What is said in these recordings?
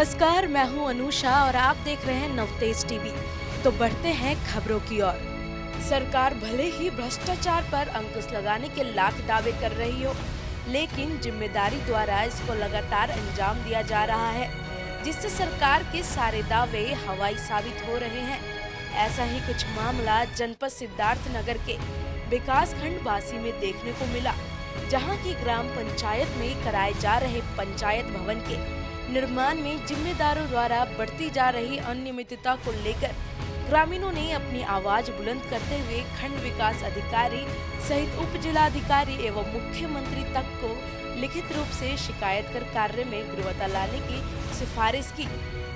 नमस्कार, मैं हूं अनुषा और आप देख रहे हैं नवतेज टीवी। तो बढ़ते हैं खबरों की ओर। सरकार भले ही भ्रष्टाचार पर अंकुश लगाने के लाख दावे कर रही हो, लेकिन जिम्मेदारी द्वारा इसको लगातार अंजाम दिया जा रहा है, जिससे सरकार के सारे दावे हवाई साबित हो रहे हैं। ऐसा ही कुछ मामला जनपद सिद्धार्थनगर के विकासखंड बासी में देखने को मिला, जहां की ग्राम पंचायत में कराए जा रहे पंचायत भवन के निर्माण में जिम्मेदारों द्वारा बढ़ती जा रही अनियमितता को लेकर ग्रामीणों ने अपनी आवाज बुलंद करते हुए खंड विकास अधिकारी सहित उप जिलाधिकारी एवं मुख्यमंत्री तक को लिखित रूप से शिकायत कर कार्य में गुणवत्ता लाने की सिफारिश की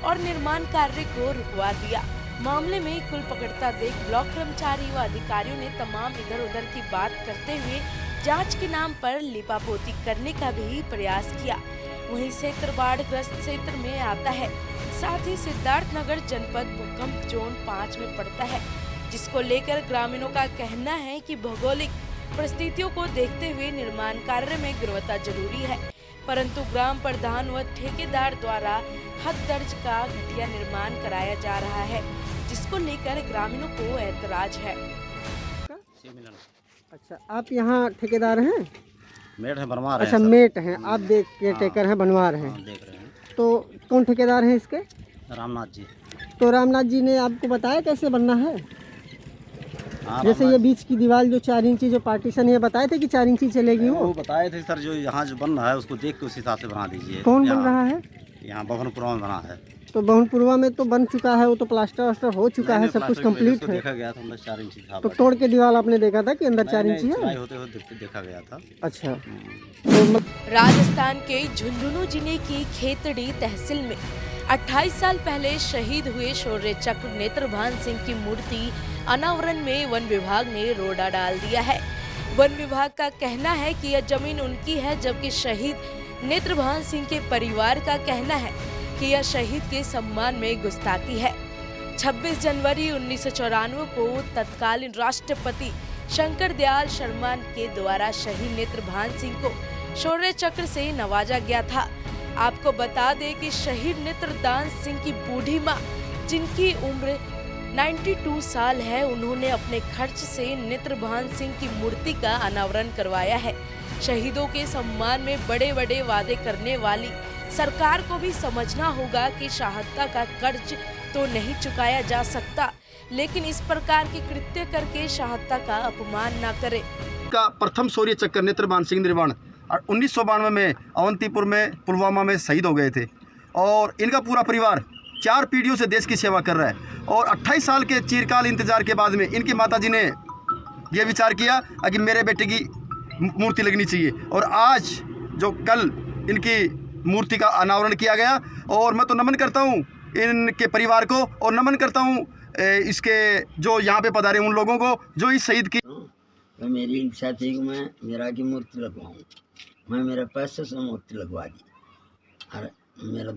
और निर्माण कार्य को रुकवा दिया। मामले में कुल पकड़ता देख ब्लॉक कर्मचारी व अधिकारियों ने तमाम इधर उधर की बात करते हुए जांच के नाम पर लिपापोती करने का भी प्रयास किया। वहीं क्षेत्र बाढ़ ग्रस्त क्षेत्र में आता है, साथ ही सिद्धार्थनगर जनपद भूकंप जोन 5 में पड़ता है, जिसको लेकर ग्रामीणों का कहना है कि भौगोलिक परिस्थितियों को देखते हुए निर्माण कार्य में गुणवत्ता जरूरी है, परंतु ग्राम प्रधान व ठेकेदार द्वारा हद दर्ज का घटिया निर्माण कराया जा रहा है, जिसको लेकर ग्रामीणों को ऐतराज है। अच्छा, आप यहाँ ठेकेदार हैं? मेट है, बनवा रहे हैं। अच्छा, मेट हैं आप, देख के टेकर हैं, बनवा रहे हैं। देख रहे हैं। तो कौन ठेकेदार हैं इसके? रामनाथ जी। तो रामनाथ जी ने आपको बताया कैसे बनना है? जैसे ये बीच की दीवार जो 4 इंची जो पार्टीशन, ये बताए थे कि 4 इंची चलेगी? वो बताए थे सर, जो यहाँ जो बन रहा है उसको देख के उस हिसाब से बना दीजिए। कौन बन रहा है? यहाँ भवनपुरवा में बना है। तो भवनपुरवा में तो बन चुका है, वो तो प्लास्टर वास्टर हो चुका है, सब कुछ कंप्लीट है। देखा गया था अंदर 4 इंची था। तो तोड़ के दीवार आपने देखा था कि अंदर 4 इंची है? होते होते देखा गया था। अच्छा। राजस्थान के झुंझुनू जिले की खेतड़ी तहसील में 28 साल पहले शहीद हुए शौर्य चक्र नेत्रभान सिंह की मूर्ति अनावरण में वन विभाग ने रोड़ा डाल दिया है। वन विभाग का कहना है कि यह जमीन उनकी है, जबकि शहीद नेत्रभान सिंह के परिवार का कहना है कि यह शहीद के सम्मान में गुस्ताखी है। 26 जनवरी 1994 को तत्कालीन राष्ट्रपति शंकर दयाल शर्मा के द्वारा शहीद नेत्रभान सिंह को शौर्य चक्र से नवाजा गया था। आपको बता दें कि शहीद नेत्रदान सिंह की बूढ़ी मां, जिनकी उम्र 92 साल है, उन्होंने अपने खर्च से नेत्रभान सिंह की मूर्ति का अनावरण करवाया है। शहीदों के सम्मान में बड़े बड़े वादे करने वाली सरकार को भी समझना होगा कि शहादत का कर्ज तो नहीं चुकाया जा सकता, लेकिन इस प्रकार के कृत्य करके शहादत का अपमान न करे। का प्रथम शौर्य चक्र नेत्रभान सिंह निर्माण 1992 में अवंतीपुर में पुलवामा में शहीद हो गए थे और इनका पूरा परिवार 4 पीढ़ियों से देश की सेवा कर रहा है। और 28 साल के चिरकाल इंतजार के बाद में इनकी माताजी ने यह विचार किया कि मेरे बेटे की मूर्ति लगनी चाहिए, और आज जो कल इनकी मूर्ति का अनावरण किया गया। और मैं तो नमन करता हूँ इनके परिवार को, और नमन करता हूँ इसके जो यहाँ पे पधारे उन लोगों को जो इस शहीद की। तो मेरी इच्छा थी कि मैं मेरा की मूर्ति लगवाऊँ। मैं मेरे पैसे से मूर्ति लगवा दी। और मेरा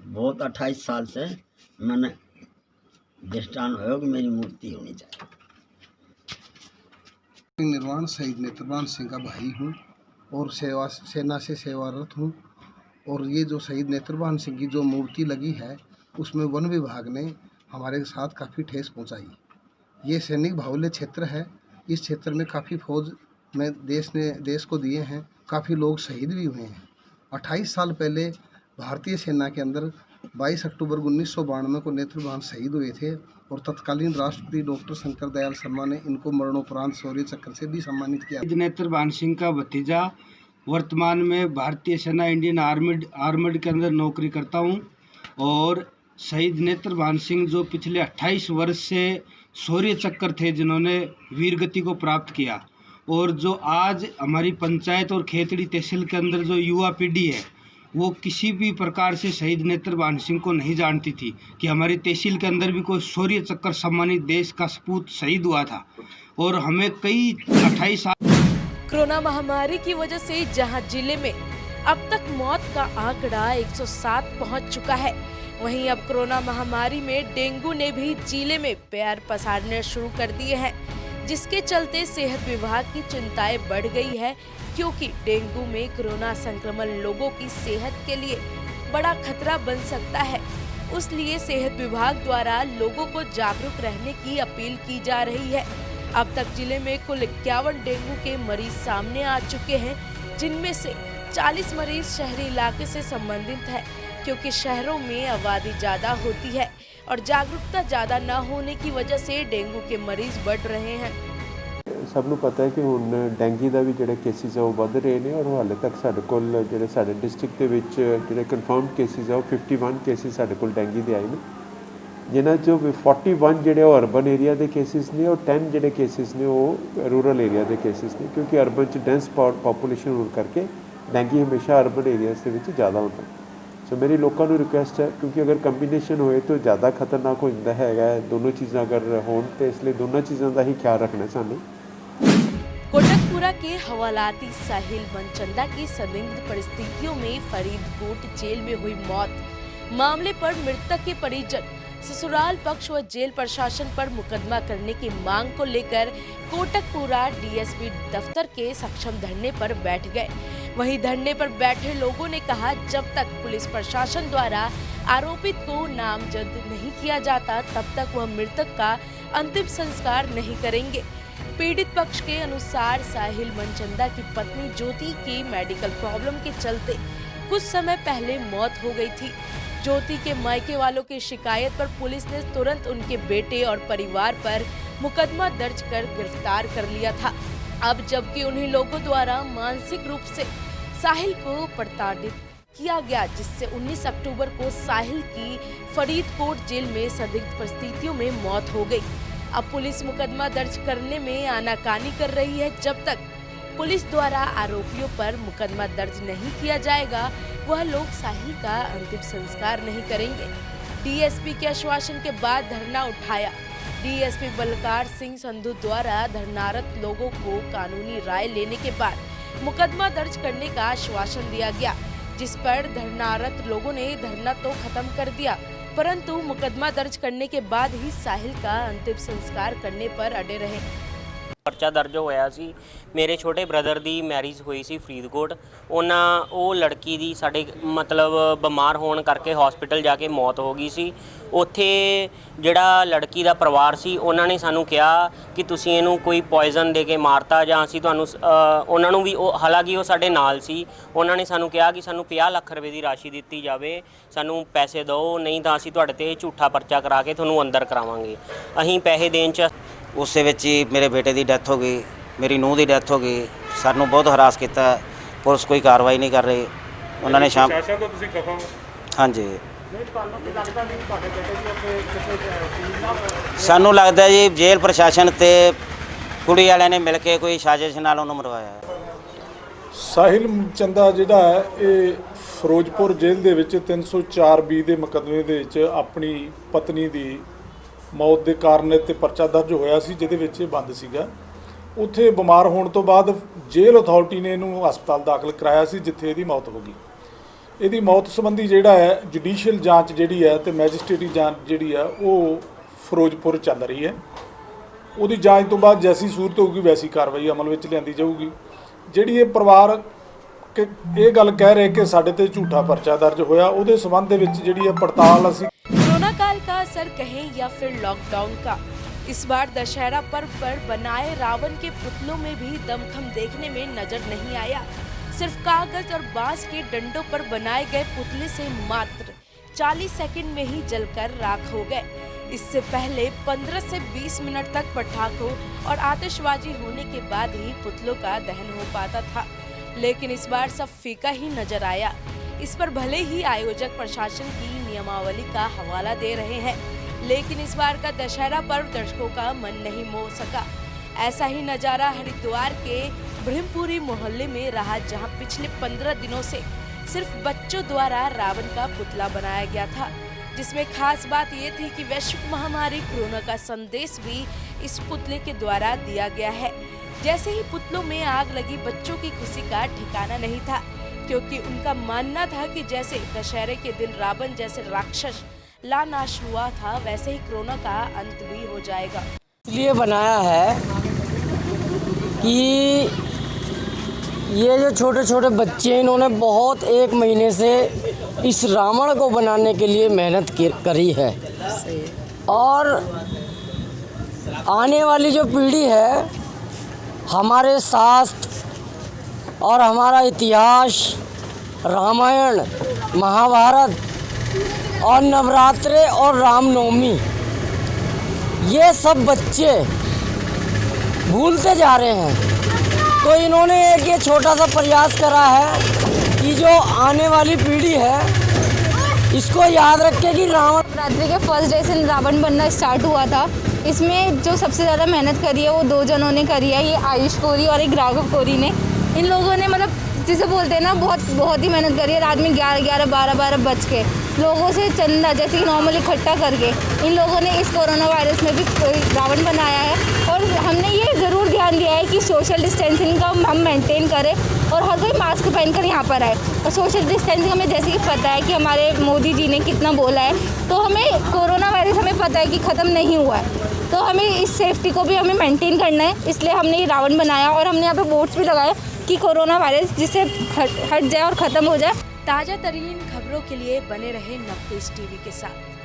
बहुत 28 साल से मैंने दृष्टान हो कि मेरी मूर्ति होनी चाहिए। निर्माण शहीद नेत्रभान सिंह का भाई हूँ और सेना से सेवारत हूँ। और ये जो शहीद नेत्रभान सिंह की जो मूर्ति लगी है, उसमें वन विभाग ने हमारे साथ काफ़ी ठेस पहुँचाई। ये सैनिक बाहुल्य क्षेत्र है, इस क्षेत्र में काफ़ी फौज में देश को दिए हैं, काफ़ी लोग शहीद भी हुए हैं। 28 साल पहले भारतीय सेना के अंदर 22 अक्टूबर 1992 को नेत्रभान शहीद हुए थे और तत्कालीन राष्ट्रपति डॉक्टर शंकर दयाल शर्मा ने इनको मरणोपरांत शौर्य चक्र से भी सम्मानित किया। नेत्रभान सिंह का भतीजा वर्तमान में भारतीय सेना इंडियन आर्मड के अंदर नौकरी करता हूं। और शहीद नेत्रभान सिंह जो पिछले 28 वर्ष से शौर्य चक्र थे, जिन्होंने वीरगति को प्राप्त किया, और जो आज हमारी पंचायत और खेतड़ी तहसील के अंदर जो युवा पीढ़ी है, वो किसी भी प्रकार से शहीद नेत्रभान सिंह को नहीं जानती थी कि हमारी तहसील के अंदर भी कोई शौर्य चक्र सम्मानित देश का सपूत शहीद हुआ था। और हमें कई 28 साल कोरोना महामारी की वजह से जहां जिले में अब तक मौत का आंकड़ा 107 पहुंच चुका है, वहीं अब कोरोना महामारी में डेंगू ने भी जिले में पैर पसारने शुरू कर दिए हैं, जिसके चलते सेहत विभाग की चिंताएं बढ़ गई है, क्योंकि डेंगू में कोरोना संक्रमण लोगों की सेहत के लिए बड़ा खतरा बन सकता है। इसलिए सेहत विभाग द्वारा लोगों को जागरूक रहने की अपील की जा रही है। अब तक जिले में कुल 51 डेंगू के मरीज सामने आ चुके हैं, जिनमें से 40 मरीज शहरी इलाके से संबंधित हैं, क्योंकि शहरों में आबादी ज्यादा होती है और जागरूकता ज्यादा न होने की वजह से डेंगू के मरीज बढ़ रहे हैं। सब ਨੂੰ पता है कि ਹੁਣ ਡੈਂਗੀ ਦਾ ਵੀ ਜਿਹੜੇ ਕੇਸਿਸ ਆ ਉਹ ਵੱਧ ਰਹੇ ਨੇ ਔਰ ਹਾਲੇ ਤੱਕ ਸਾਡੇ ਕੋਲ ਜਿਹੜੇ ਸਾਡੇ ਡਿਸਟ੍ਰਿਕਟ ਦੇ ਵਿੱਚ ਜਿਹੜੇ ਕਨਫਰਮਡ ਕੇਸਿਸ ਆ ਉਹ 51 ਕੇਸਿਸ ਸਾਡੇ ਕੋਲ ਡੈਂਗੀ ਦੇ ਆਏ ਨੇ, ਜਿਨ੍ਹਾਂ 'ਚੋਂ 41 ਜਿਹੜੇ ਉਹ ਅਰਬਨ ਏਰੀਆ ਦੇ ਕੇਸਿਸ ਨੇ ਔਰ 10 ਜਿਹੜੇ ਕੇਸਿਸ ਨੇ ਉਹ ਰੂਰਲ ਏਰੀਆ ਦੇ ਕੇਸਿਸ ਨੇ, ਕਿਉਂਕਿ ਅਰਬਨ 'ਚ ਡੈਂਸ ਪੋਪੂਲੇਸ਼ਨ ਹੋਣ ਕਰਕੇ ਡੈਂਗੀ ਹਮੇਸ਼ਾ ਅਰਬਨ ਏਰੀਆਜ਼ ਦੇ ਵਿੱਚ ਜ਼ਿਆਦਾ ਹੁੰਦਾ। ਸੋ ਮੇਰੀ ਲੋਕਾਂ ਨੂੰ ਰਿਕੁਐਸਟ ਹੈ, ਕਿਉਂਕਿ ਅਗਰ ਕੰਬੀਨੇਸ਼ਨ ਹੋਏ ਤਾਂ ਜ਼ਿਆਦਾ ਖਤਰਨਾਕ ਹੋ ਜਾਂਦਾ ਹੈਗਾ ਦੋਨੋਂ ਚੀਜ਼ਾਂ ਅਗਰ ਹੋਣ, ਤੇ ਇਸ ਲਈ ਦੋਨਾਂ चीज़ों का ही ख्याल रखना ਸਾਨੂੰ। कोटकपुरा के हवालाती साहिल मनचंदा की संदिग्ध परिस्थितियों में फरीदकोट जेल में हुई मौत मामले पर मृतक के परिजन ससुराल पक्ष व जेल प्रशासन पर मुकदमा करने की मांग को लेकर कोटकपुरा डीएसपी दफ्तर के सक्षम धरने पर बैठ गए। वहीं धरने पर बैठे लोगों ने कहा, जब तक पुलिस प्रशासन द्वारा आरोपित को नामजद नहीं किया जाता तब तक वह मृतक का अंतिम संस्कार नहीं करेंगे। पीड़ित पक्ष के अनुसार साहिल मनचंदा की पत्नी ज्योति की मेडिकल प्रॉब्लम के चलते कुछ समय पहले मौत हो गई थी। ज्योति के मायके वालों की शिकायत पर पुलिस ने तुरंत उनके बेटे और परिवार पर मुकदमा दर्ज कर गिरफ्तार कर लिया था। अब जबकि उन्हीं लोगों द्वारा मानसिक रूप से साहिल को प्रताड़ित किया गया, जिससे 19 अक्टूबर को साहिल की फरीदकोट जेल में संदिग्ध परिस्थितियों में मौत हो गई। अब पुलिस मुकदमा दर्ज करने में आनाकानी कर रही है। जब तक पुलिस द्वारा आरोपियों पर मुकदमा दर्ज नहीं किया जाएगा, वह लोग साहिल का अंतिम संस्कार नहीं करेंगे। डीएसपी के आश्वासन के बाद धरना उठाया। डीएसपी बलकार सिंह संधू द्वारा धरनारत लोगों को कानूनी राय लेने के बाद मुकदमा दर्ज करने का आश्वासन दिया गया, जिस पर धरनारत लोगों ने धरना तो खत्म कर दिया, परंतु मुकदमा दर्ज करने के बाद ही साहिल का अंतिम संस्कार करने पर अड़े रहे। पर्चा दर्ज होया सी, मेरे छोटे ब्रदर दी मैरिज हुई सी फरीदकोट। ਉਹ ਲੜਕੀ ਦੀ ਸਾਡੇ ਮਤਲਬ ਬਿਮਾਰ ਹੋਣ ਕਰਕੇ ਹਸਪੀਟਲ ਜਾ ਕੇ ਮੌਤ ਹੋ ਗਈ ਸੀ। ਉੱਥੇ ਜਿਹੜਾ ਲੜਕੀ ਦਾ ਪਰਿਵਾਰ ਸੀ ਉਹਨਾਂ ਨੇ ਸਾਨੂੰ ਕਿਹਾ ਕਿ ਤੁਸੀਂ ਇਹਨੂੰ ਕੋਈ ਪੋਇਜ਼ਨ ਦੇ ਕੇ ਮਾਰਤਾ ਜਾਂ ਅਸੀਂ ਤੁਹਾਨੂੰ ਉਹਨਾਂ ਨੂੰ ਵੀ ਉਹ ਹਾਲਾਂਕਿ ਉਹ ਸਾਡੇ ਨਾਲ ਸੀ, ਉਹਨਾਂ ਨੇ ਸਾਨੂੰ ਕਿਹਾ ਕਿ ਸਾਨੂੰ 50 ਲੱਖ ਰੁਪਏ ਦੀ ਰਾਸ਼ੀ ਦਿੱਤੀ ਜਾਵੇ, ਸਾਨੂੰ ਪੈਸੇ ਦਿਓ, ਨਹੀਂ ਤਾਂ ਅਸੀਂ ਤੁਹਾਡੇ ਤੇ ਝੂਠਾ ਪਰਚਾ ਕਰਾ ਕੇ ਤੁਹਾਨੂੰ ਅੰਦਰ ਕਰਾਵਾਂਗੇ। ਅਸੀਂ ਪੈਸੇ ਦੇਣ 'ਚ ਉਸ ਦੇ ਵਿੱਚ ਹੀ ਮੇਰੇ ਬੇਟੇ ਦੀ ਡੈਥ ਹੋ ਗਈ, ਮੇਰੀ ਨੂੰਹ ਦੀ ਡੈਥ ਹੋ ਗਈ। ਸਾਨੂੰ ਬਹੁਤ ਹਰਾਸ ਕੀਤਾ, ਪੁਲਿਸ ਕੋਈ ਕਾਰਵਾਈ ਨਹੀਂ ਕਰ ਰਹੀ। ਉਹਨਾਂ ਨੇ ਸ਼ਾਮ ਤੋਂ ਤੁਸੀਂ ਖਫਾ ਹੋ? ਹਾਂਜੀ, ਸਾਨੂੰ ਲੱਗਦਾ ਜੀ ਜੇਲ੍ਹ ਪ੍ਰਸ਼ਾਸਨ ਤੇ ਕੁੜੀ ਵਾਲਿਆਂ ਨੇ ਮਿਲ ਕੇ ਕੋਈ ਸਾਜ਼ਿਸ਼ ਨਾਲ ਉਹਨੂੰ ਮਰਵਾਇਆ। ਸਾਹਿਲ ਚੰਦਾ ਜਿਹੜਾ ਹੈ ਇਹ ਫਿਰੋਜ਼ਪੁਰ ਜੇਲ੍ਹ ਦੇ ਵਿੱਚ 304B ਦੇ ਮੁਕੱਦਮੇ ਦੇ ਵਿੱਚ ਆਪਣੀ ਪਤਨੀ ਦੀ ਮੌਤ ਦੇ ਕਾਰਨ ਤੇ ਪਰਚਾ ਦਰਜ ਹੋਇਆ ਸੀ, ਜਿਹਦੇ ਵਿੱਚ ਇਹ ਬੰਦ ਸੀਗਾ। ਉੱਥੇ ਬਿਮਾਰ ਹੋਣ ਤੋਂ ਬਾਅਦ ਜੇਲ੍ਹ ਅਥਾਰਟੀ ਨੇ ਇਹਨੂੰ ਹਸਪਤਾਲ ਦਾਖਲ ਕਰਾਇਆ ਸੀ, ਜਿੱਥੇ ਇਹਦੀ ਮੌਤ ਹੋ ਗਈ। ਇਹਦੀ ਮੌਤ ਸੰਬੰਧੀ ਜਿਹੜਾ ਹੈ ਜੁਡੀਸ਼ੀਅਲ ਜਾਂਚ ਜਿਹੜੀ ਹੈ ਤੇ ਮੈਜਿਸਟ੍ਰੇਟੀ ਜਾਂਚ ਜਿਹੜੀ ਹੈ ਉਹ ਫਿਰੋਜ਼ਪੁਰ ਚੱਲ ਰਹੀ ਹੈ। ਉਹਦੀ ਜਾਂਚ ਤੋਂ ਬਾਅਦ ਜੈਸੀ ਸੂਰਤ ਹੋਊਗੀ ਵੈਸੀ ਕਾਰਵਾਈ ਅਮਲ ਵਿੱਚ ਲਿਆਂਦੀ ਜਾਊਗੀ। ਜਿਹੜੀ ਇਹ ਪਰਿਵਾਰ ਇਹ ਗੱਲ ਕਹਿ ਰਹੇ ਕਿ ਸਾਡੇ ਤੇ ਝੂਠਾ ਪਰਚਾ ਦਰਜ ਹੋਇਆ, ਉਹਦੇ ਸੰਬੰਧ ਦੇ ਵਿੱਚ ਜਿਹੜੀ ਹੈ ਪੜਤਾਲ ਅਸੀਂ कोरोना काल का असर कहें या फिर लॉकडाउन का, इस बार दशहरा पर्व पर बनाए रावण के पुतलों में भी दमखम देखने में नजर नहीं आया। सिर्फ कागज और बांस के डंडों पर बनाए गए पुतले से मात्र 40 सेकंड में ही जलकर राख हो गए। इससे पहले 15 से 20 मिनट तक पटाखों और आतिशबाजी होने के बाद ही पुतलों का दहन हो पाता था, लेकिन इस बार सब फीका ही नजर आया। इस पर भले ही आयोजक प्रशासन की नियमावली का हवाला दे रहे हैं, लेकिन इस बार का दशहरा पर्व दर्शकों का मन नहीं मोह सका। ऐसा ही नज़ारा हरिद्वार के ब्रह्मपुरी मोहल्ले में रहा, जहां पिछले 15 दिनों से सिर्फ बच्चों द्वारा रावण का पुतला बनाया गया था, जिसमें खास बात ये थी कि वैश्विक महामारी कोरोना का संदेश भी इस पुतले के द्वारा दिया गया है। जैसे ही पुतलों में आग लगी, बच्चों की खुशी का ठिकाना नहीं था, क्योंकि उनका मानना था कि जैसे दशहरे के दिन रावण जैसे राक्षस लानाश हुआ था, वैसे ही कोरोना का अंत भी हो जाएगा। इसलिए बनाया है कि ये जो छोटे छोटे बच्चे इन्होंने बहुत 1 महीने से इस रावण को बनाने के लिए मेहनत करी है। और आने वाली जो पीढ़ी है, हमारे शास्त्र और हमारा इतिहास, रामायण, महाभारत और नवरात्रे और रामनवमी, ये सब बच्चे भूलते जा रहे हैं। तो इन्होंने एक ये छोटा सा प्रयास करा है कि जो आने वाली पीढ़ी है इसको याद रखे कि रावण। नवरात्रि के फर्स्ट डे से रावण बनना स्टार्ट हुआ था। इसमें जो सबसे ज़्यादा मेहनत करी है वो 2 जनों ने करी है, ये आयुष कोरी और एक राघव कोरी ने। इन लोगों ने मतलब जिसे बोलते हैं ना, बहुत ही मेहनत करी है। रात में 11-11, 12-12 बज के लोगों से चंदा जैसे कि नॉर्मल इकट्ठा करके इन लोगों ने इस कोरोना वायरस में भी रावण बनाया है। और हमने ये ज़रूर ध्यान दिया है कि सोशल डिस्टेंसिंग का हम मेंटेन करें और हर कोई मास्क पहनकर यहाँ पर आए। और सोशल डिस्टेंसिंग हमें जैसे कि पता है कि हमारे मोदी जी ने कितना बोला है, तो हमें कोरोना वायरस हमें पता है कि ख़त्म नहीं हुआ है, तो हमें इस सेफ्टी को भी हमें मेंटेन करना है। इसलिए हमने ये रावण बनाया और हमने यहाँ पे बोर्ड्स भी लगाए कि कोरोना वायरस जिससे हट जाए और ख़त्म हो जाए। ताज़ा तरीन खबरों के लिए बने रहे नवतेज टीवी के साथ।